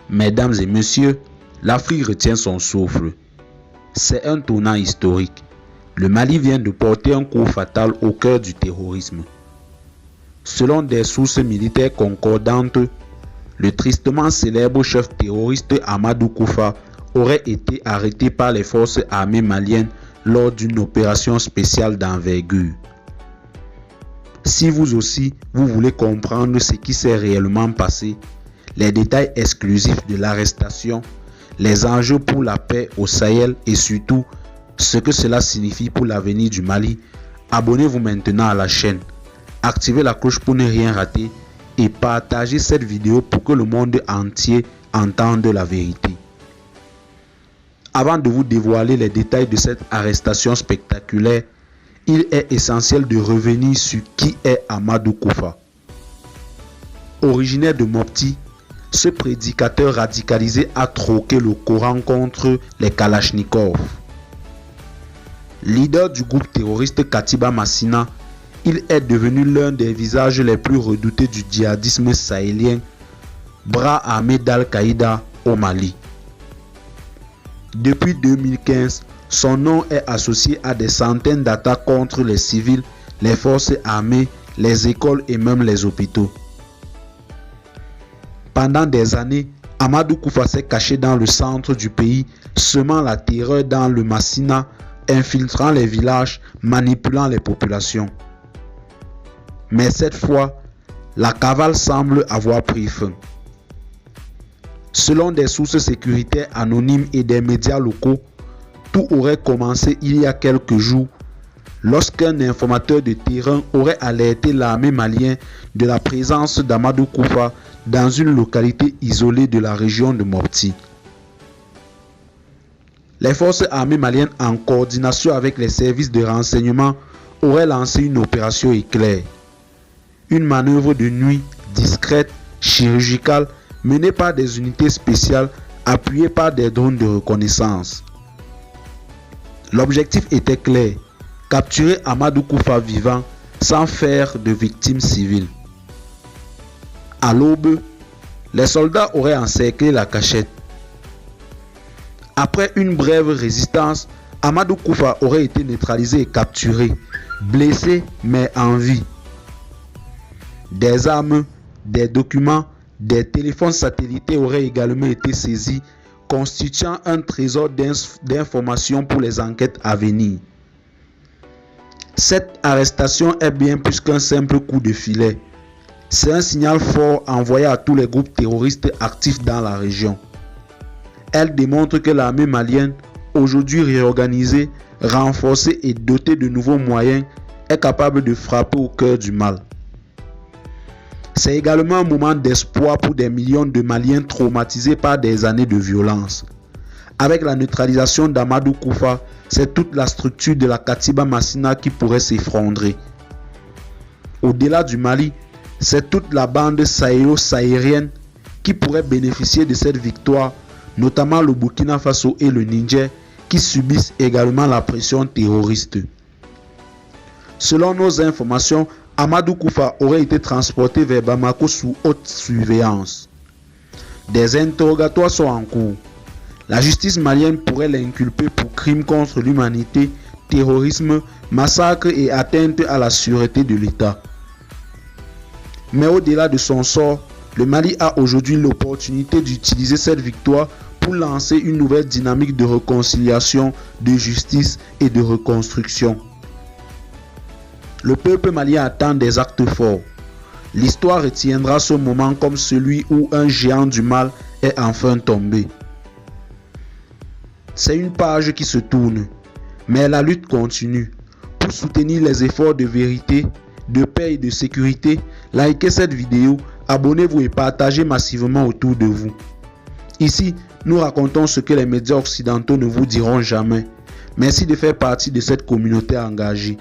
Mesdames et messieurs, l'Afrique retient son souffle. C'est un tournant historique. Le Mali vient de porter un coup fatal au cœur du terrorisme. Selon des sources militaires concordantes, le tristement célèbre chef terroriste Amadou Koufa aurait été arrêté par les forces armées maliennes lors d'une opération spéciale d'envergure. Si vous aussi, vous voulez comprendre ce qui s'est réellement passé, les détails exclusifs de l'arrestation, les enjeux pour la paix au Sahel et surtout ce que cela signifie pour l'avenir du Mali, abonnez-vous maintenant à la chaîne, activez la cloche pour ne rien rater et partagez cette vidéo pour que le monde entier entende la vérité. Avant de vous dévoiler les détails de cette arrestation spectaculaire, il est essentiel de revenir sur qui est Amadou Koufa. Originaire de Mopti, ce prédicateur radicalisé a troqué le Coran contre les Kalachnikovs. Leader du groupe terroriste Katiba Massina, il est devenu l'un des visages les plus redoutés du djihadisme sahélien, bras armé d'Al-Qaïda au Mali. Depuis 2015, son nom est associé à des centaines d'attaques contre les civils, les forces armées, les écoles et même les hôpitaux. Pendant des années, Amadou Koufa s'est caché dans le centre du pays, semant la terreur dans le Massina, infiltrant les villages, manipulant les populations. Mais cette fois, la cavale semble avoir pris fin. Selon des sources sécuritaires anonymes et des médias locaux, tout aurait commencé il y a quelques jours lorsqu'un informateur de terrain aurait alerté l'armée malienne de la présence d'Amadou Koufa dans une localité isolée de la région de Mopti. Les forces armées maliennes, en coordination avec les services de renseignement, auraient lancé une opération éclair. Une manœuvre de nuit discrète, chirurgicale, menée par des unités spéciales appuyées par des drones de reconnaissance. L'objectif était clair, capturer Amadou Koufa vivant sans faire de victimes civiles. À l'aube, les soldats auraient encerclé la cachette. Après une brève résistance, Amadou Koufa aurait été neutralisé et capturé, blessé mais en vie. Des armes, des documents, des téléphones satellités auraient également été saisis, constituant un trésor d'informations pour les enquêtes à venir. Cette arrestation est bien plus qu'un simple coup de filet. C'est un signal fort envoyé à tous les groupes terroristes actifs dans la région. Elle démontre que l'armée malienne, aujourd'hui réorganisée, renforcée et dotée de nouveaux moyens, est capable de frapper au cœur du mal. C'est également un moment d'espoir pour des millions de Maliens traumatisés par des années de violence. Avec la neutralisation d'Amadou Koufa, c'est toute la structure de la Katiba Massina qui pourrait s'effondrer. Au-delà du Mali, c'est toute la bande sahélo-saharienne qui pourrait bénéficier de cette victoire, notamment le Burkina Faso et le Niger, qui subissent également la pression terroriste. Selon nos informations, Amadou Koufa aurait été transporté vers Bamako sous haute surveillance. Des interrogatoires sont en cours. La justice malienne pourrait l'inculper pour crimes contre l'humanité, terrorisme, massacre et atteinte à la sûreté de l'État. Mais au-delà de son sort, le Mali a aujourd'hui l'opportunité d'utiliser cette victoire pour lancer une nouvelle dynamique de réconciliation, de justice et de reconstruction. Le peuple malien attend des actes forts. L'histoire retiendra ce moment comme celui où un géant du mal est enfin tombé. C'est une page qui se tourne, mais la lutte continue. Pour soutenir les efforts de vérité, de paix et de sécurité, likez cette vidéo, abonnez-vous et partagez massivement autour de vous. Ici, nous racontons ce que les médias occidentaux ne vous diront jamais. Merci de faire partie de cette communauté engagée.